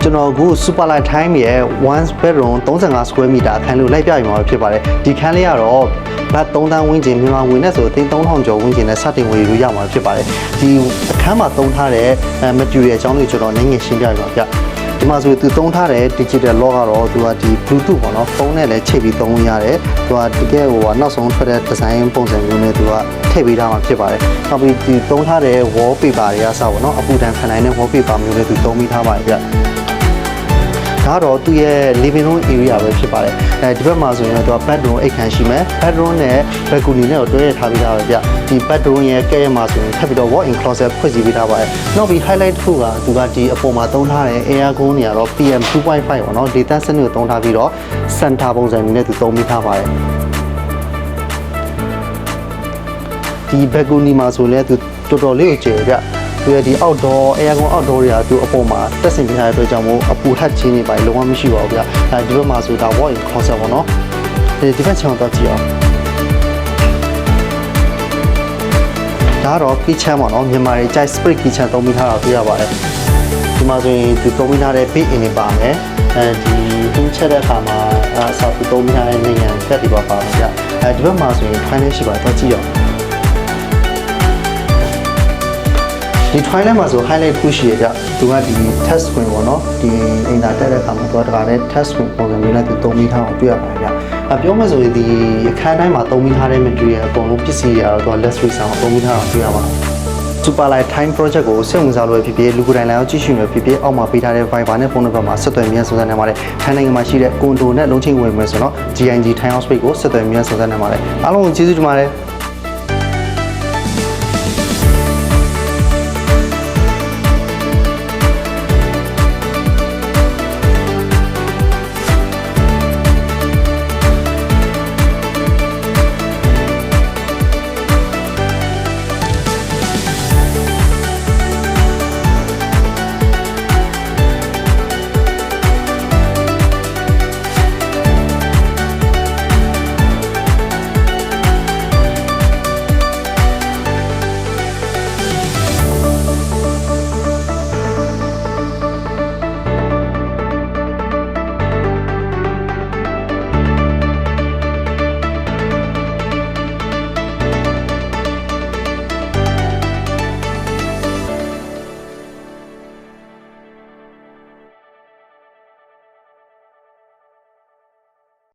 ကျွန်တော်အခု Superlight Time ရဲ့ one bedroom 35 square meter အခန်းလို့လိုက်ပြပြမှာဖြစ်ပါတယ်ဒီခန်းလေးကတော့ဘတ်3တန်းဝန်းကျင်မြန်မာငွေနဲ့ဆို3000ကျော်ဝန်းကျင်နဲ့စတင်ဝယ်လို့ရမှာဖြစ်ပါတယ်ဒီအခန်းမှာသုံးထားတဲ့ material အကြောင်းလေးကျွန်တော်နည်းငယ်ရှင်းပြပြပါဗျဒီမှာဆိုသူသုံးထားတဲ့ digital lock ကတော့သူကဒီ Bluetooth ပေါ့နော်ဖုန်းနဲ့လည်းချိတ်ပြီးသုံးလို့ရတယ်သူကတကယ်ဟိုနောက်ဆုံးထွက်တဲ့ design ပုံစံမျိုးနဲ့သူကထည့်ပေးထားမှာဖြစ်ပါတယ်နောက်ပြီးဒီသုံးထားတဲ့ wall paper တွေကစပေါ့နော်အပူဒဏ်ခံနိုင်တဲ့ wall paper မျိုးနဲ့သူသုံးပြီးထားပါတယ်ဗျဒါတော့သူ့ရဲ့ living room area ပဲဖြစ်ပါတယ်ဒီဘက်မှာဆိုရင်တော့ bedroom အိတ်ခန်းရှိမယ် bedroom နဲ့ balcony နဲ့တွဲရထားပြီးသားပဲဗျဒီ bedroom ရဲ့ကဲရမှာဆိုရင်ထပ်ပြီးတော့ walk-in closet ဖွဲ့စည်းပေးထားပါတယ်နောက်ပြီး highlight တစ်ခုကသူကဒီအပေါ်မှာသုံးထားတဲ့ air con တွေကတော့ PM 2.5 ပေါ့နော်ဒေသစနစ်ကိုသုံးထားပြီးတော့ center ပုံစံမျိုးနဲ့သူသုံးပေးထားပါတယ်ဒီ balcony မှာဆိုလည်းသူတော်တော်လေးကိုကျယ်ဗျသူရဲ့ဒီ outdoor air con outdoor တွေကသူအပေါ်မှာတက်ဆင်ပေးထားတဲ့အတွက်ကြောင့်မို့အပူဟတ်ခြင်းတွေပါလုံးဝမရှိပါဘူးဗျဒီဘက်မှာဆိုဒါ walk-in closet ပေါ့နော်ဒီဘက်ချောင်းတော့ကြည့်အောင်ဒါတော့ kitchen ပေါ့နော်မြန်မာတွေကြိုက် split kitchen သုံးပြီးထားတာတွေ့ရပါတယ်ဒီမှာဆိုရင်သူသုံးပြီးထားတဲ့ big in တွေပါမယ်ဒီဟင်းချက်တဲ့အခါမှာဆောက်ပြီးသုံးပြီးထားတဲ့နိုင်ငံတက်တွေပါပါမယ်ဗျဒီဘက်မှာဆိုရင် toilet ရှိပါတယ်တော့ကြည့်အောင်ဒီ toilet မှာဆို highlight တစ်ခုရှိရကြသူကဒီ touch screen ပေါ့နော်ဒီအင်တာတက်တဲ့အခါမှာသူကတခါနဲ့ touch screen ပုံစံမျိုးနဲ့သူသုံးပြီးထားအောင်တွေ့ရပါတယ်ဗျပြောမယ်ဆိုရင်ဒီအခန်းတိုင်းမှာသုံးပြီးထားတဲ့ material အကုန်လုံးပစ္စည်းတွေကတော့သူက luxury ဆောင်သုံးပြီးထားအောင်တွေ့ရပါတယ် Superlight Time Project ကိုစိတ်ဝင်စားလို့ဖြစ်ဖြစ်လူကိုယ်တိုင်လည်းကြည့်ရှုနေဖြစ်ဖြစ်အောက်မှာပေးထားတဲ့ Viber နဲ့ဖုန်းနံပါတ်မှာဆက်သွယ်မြန်စုံစမ်းနိုင်ပါတယ်ထိုင်းနိုင်ငံမှာရှိတဲ့ကွန်ဒိုနဲ့လုံးချင်းဝင်မယ်ဆိုတော့ GIG Time House Space ကိုဆက်သွယ်မြန်စုံစမ်းနိုင်ပါတယ်အားလုံးကိုကျေးဇူးတင်ပါတယ်